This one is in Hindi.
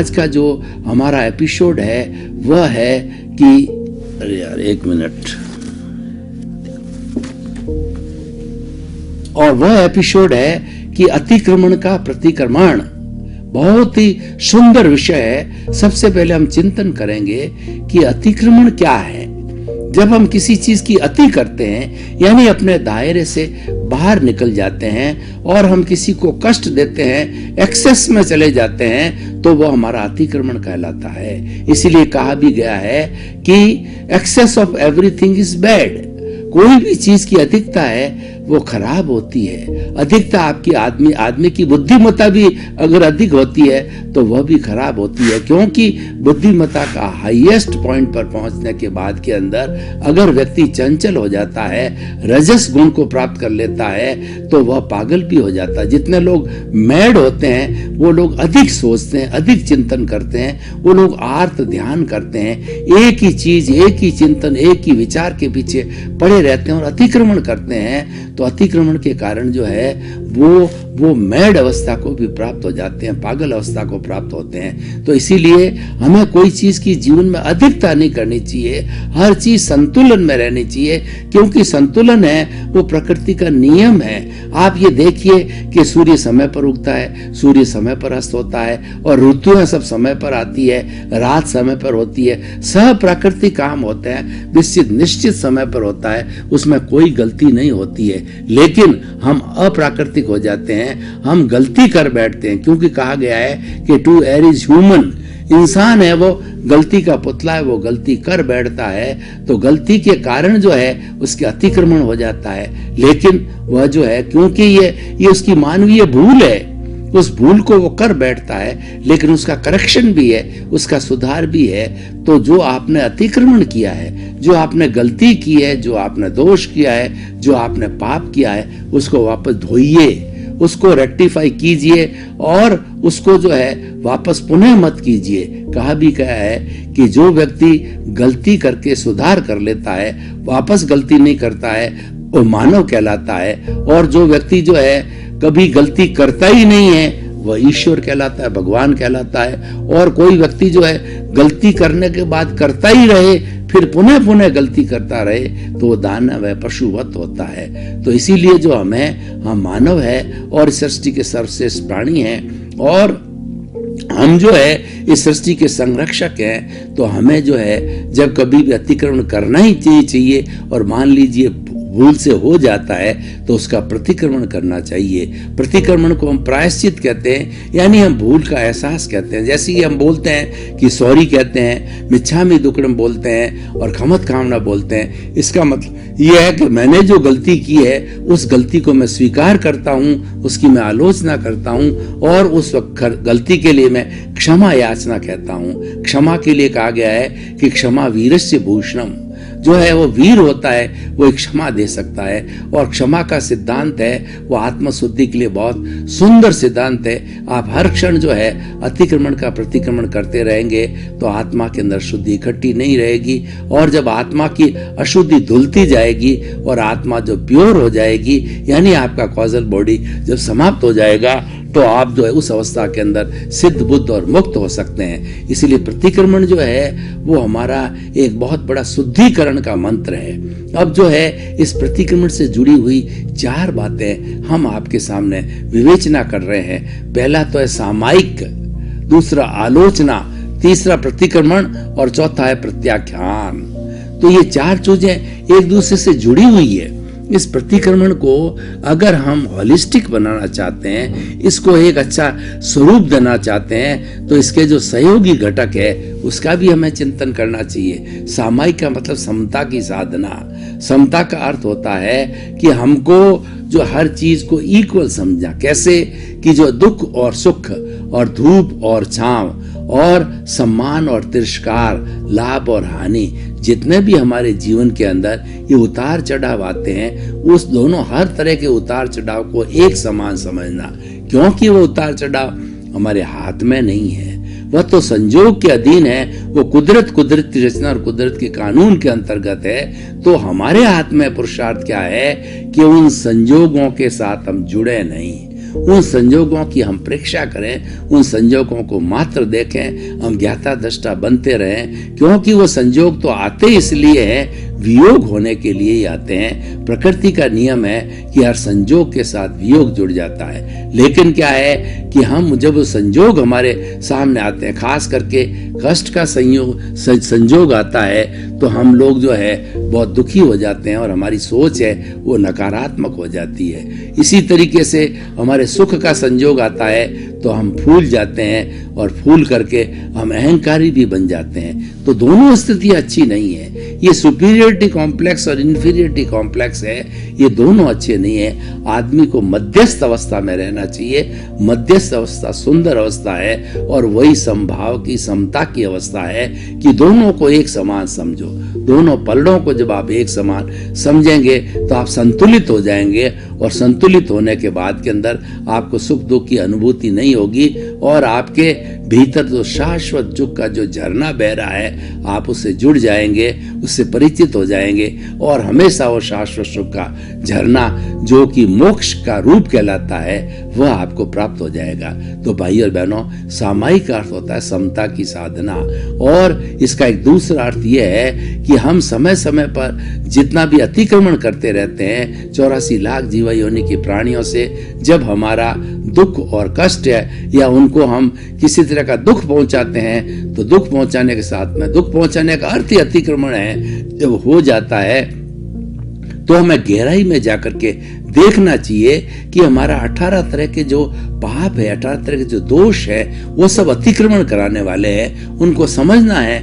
आज का जो हमारा एपिसोड है वह है कि, अरे यार एक मिनट, और वह एपिसोड है कि अतिक्रमण का प्रतिक्रमण। बहुत ही सुंदर विषय है। सबसे पहले हम चिंतन करेंगे कि अतिक्रमण क्या है। जब हम किसी चीज की अति करते हैं, यानी अपने दायरे से बाहर निकल जाते हैं और हम किसी को कष्ट देते हैं, एक्सेस में चले जाते हैं, तो वो हमारा अतिक्रमण कहलाता है। इसीलिए कहा भी गया है कि excess of everything is bad. कोई भी चीज की अधिकता है वो खराब होती है। अधिकता आपकी आदमी की बुद्धिमत्ता भी अगर अधिक होती है तो वह भी खराब होती है, क्योंकि बुद्धिमत्ता का हाईएस्ट पॉइंट पर पहुंचने के बाद के अंदर अगर व्यक्ति चंचल हो जाता है, रजस गुण को प्राप्त कर लेता है, तो वह पागल भी हो जाता है। जितने लोग मैड होते हैं वो लोग अधिक सोचते हैं, अधिक चिंतन करते हैं, वो लोग आर्त ध्यान करते हैं, एक ही चीज, एक ही चिंतन, एक ही विचार के पीछे पड़े रहते हैं और अतिक्रमण करते हैं। तो अतिक्रमण के कारण जो है वो मैड अवस्था को भी प्राप्त हो जाते हैं, पागल अवस्था को प्राप्त होते हैं। तो इसीलिए हमें कोई चीज की जीवन में अधिकता नहीं करनी चाहिए, हर चीज संतुलन में रहनी चाहिए, क्योंकि संतुलन है वो प्रकृति का नियम है। आप ये देखिए कि सूर्य समय पर उगता है, सूर्य समय पर अस्त होता है, और ऋतुएं सब समय पर आती है, रात समय पर होती है, सब प्राकृतिक काम होते हैं, निश्चित समय पर होता है, उसमें कोई गलती नहीं होती है। लेकिन हम अप्राकृतिक हो जाते हैं, हम गलती कर बैठते हैं, क्योंकि कहा गया है कि टू एयर इज ह्यूमन। इंसान है वो गलती का पुतला है, वो गलती कर बैठता है, तो गलती के कारण जो है उसके अतिक्रमण हो जाता है। लेकिन वह जो है, क्योंकि ये उसकी मानवीय भूल है, उस भूल को वो कर बैठता है, लेकिन उसका करेक्शन भी है, उसका सुधार भी है। तो जो आपने अतिक्रमण किया है, जो आपने गलती की है, जो आपने दोष किया है, जो आपने पाप किया है, उसको वापस धोइए, उसको रेक्टिफाई कीजिए और उसको जो है वापस पुनः मत कीजिए। कहा भी गया है कि जो व्यक्ति गलती करके सुधार कर लेता है, वापस गलती नहीं करता है, वो मानव कहलाता है। और जो व्यक्ति जो है कभी गलती करता ही नहीं है, वह ईश्वर कहलाता है, भगवान कहलाता है। और कोई व्यक्ति जो है गलती करने के बाद करता ही रहे, फिर पुनः गलती करता रहे, तो वो दानव है, पशुवत होता है। तो इसीलिए जो हम मानव है और सृष्टि के सर्वश्रेष्ठ प्राणी हैं, और हम जो है इस सृष्टि के संरक्षक हैं। तो हमें जो है जब कभी भी अतिक्रमण करना ही चाहिए, और मान लीजिए भूल से हो जाता है तो उसका प्रतिक्रमण करना चाहिए। प्रतिक्रमण को हम प्रायश्चित कहते हैं, यानी हम भूल का एहसास कहते हैं। जैसे कि हम बोलते हैं कि सॉरी कहते हैं, मिच्छामि दुक्कडम बोलते हैं, और खमत कामना बोलते हैं। इसका मतलब यह है कि मैंने जो गलती की है उस गलती को मैं स्वीकार करता हूँ, उसकी मैं आलोचना करता हूँ, और उस गलती के लिए मैं क्षमा याचना कहता हूँ। क्षमा के लिए कहा गया है कि क्षमा वीरस्य भूषणम। जो है वो वीर होता है, वो एक क्षमा दे सकता है। और क्षमा का सिद्धांत है वो आत्मशुद्धि के लिए बहुत सुंदर सिद्धांत है। आप हर क्षण जो है अतिक्रमण का प्रतिक्रमण करते रहेंगे तो आत्मा के अंदर शुद्धि इकट्ठी नहीं रहेगी, और जब आत्मा की अशुद्धि धुलती जाएगी और आत्मा जो प्योर हो जाएगी, यानी आपका कॉजल बॉडी जब समाप्त हो जाएगा, तो आप जो है उस अवस्था के अंदर सिद्ध बुद्ध और मुक्त हो सकते हैं। इसीलिए प्रतिक्रमण जो है वो हमारा एक बहुत बड़ा शुद्धिकरण का मंत्र है। अब जो है इस प्रतिक्रमण से जुड़ी हुई 4 बातें हम आपके सामने विवेचना कर रहे हैं। पहला तो है सामायिक, दूसरा आलोचना, तीसरा प्रतिक्रमण, और चौथा है प्रत्याख्यान। तो ये 4 चीजें एक दूसरे से जुड़ी हुई है। इस प्रतिक्रमण को अगर हम होलिस्टिक बनाना चाहते हैं, इसको एक अच्छा स्वरूप देना चाहते हैं, तो इसके जो सहयोगी घटक है उसका भी हमें चिंतन करना चाहिए। सामायिक का मतलब समता की साधना। समता का अर्थ होता है कि हमको जो हर चीज को इक्वल समझा। कैसे कि जो दुख और सुख और धूप और छांव और सम्मान और तिरस्कार, लाभ और हानि, जितने भी हमारे जीवन के अंदर ये उतार चढ़ाव आते हैं, उस दोनों हर तरह के उतार चढ़ाव को एक समान समझना। क्योंकि वो उतार चढ़ाव हमारे हाथ में नहीं है, वह तो संजोग के अधीन है। वो कुदरत की रचना और कुदरत के कानून के अंतर्गत है। तो हमारे हाथ में पुरुषार्थ क्या है कि उन संजोगों के साथ हम जुड़े नहीं, उन संजोगों की हम परीक्षा करें, उन संजोगों को मात्र देखें, हम ज्ञाता दृष्टा बनते रहें, क्योंकि वो संजोग तो आते इसलिए हैं, वियोग होने के लिए ही आते हैं। प्रकृति का नियम है कि हर संजोग के साथ वियोग जुड़ जाता है। लेकिन क्या है कि हम जब संजोग हमारे सामने आते हैं, खास करके कष्ट का संजोग आता है, तो हम लोग जो है बहुत दुखी हो जाते हैं और हमारी सोच है वो नकारात्मक हो जाती है। इसी तरीके से हमारे सुख का संजोग आता है तो हम फूल जाते हैं और फूल करके हम अहंकारी भी बन जाते हैं। तो दोनों स्थितियां अच्छी नहीं है। ये सुपीरियरिटी कॉम्प्लेक्स और इन्फीरियरिटी कॉम्प्लेक्स है, ये दोनों अच्छे नहीं है। आदमी को मध्यस्थ अवस्था में रहना चाहिए। मध्यस्थ अवस्था सुंदर अवस्था है और वही समभाव की, समता की अवस्था है कि दोनों को एक समान समझो। दोनों पलड़ों को जब आप एक समान समझेंगे तो आप संतुलित हो जाएंगे, और संतुलित होने के बाद के अंदर आपको सुख दुख की अनुभूति नहीं होगी, और आपके भीतर जो शाश्वत सुख का जो झरना बह रहा है आप उससे जुड़ जाएंगे, उससे परिचित हो जाएंगे, और हमेशा वो शाश्वत सुख का झरना जो कि मोक्ष का रूप कहलाता है वह आपको प्राप्त हो जाएगा। तो भाई और बहनों, सामायिक अर्थ होता है समता की साधना, और इसका एक दूसरा अर्थ यह है कि हम समय समय पर जितना भी अतिक्रमण करते रहते हैं 84 लाख जीव योनि की प्राणियों से, जब हमारा दुख और कष्ट है या उनको हम किसी तरह का दुख पहुंचाते हैं, तो दुख पहुंचाने के साथ में, दुख पहुंचाने का अर्थ ही अतिक्रमण है, जब हो जाता है तो हमें गहराई में जाकर के देखना चाहिए कि हमारा 18 तरह के जो पाप है, 18 तरह के जो दोष है, वो सब अतिक्रमण कराने वाले हैं। उनको समझना है।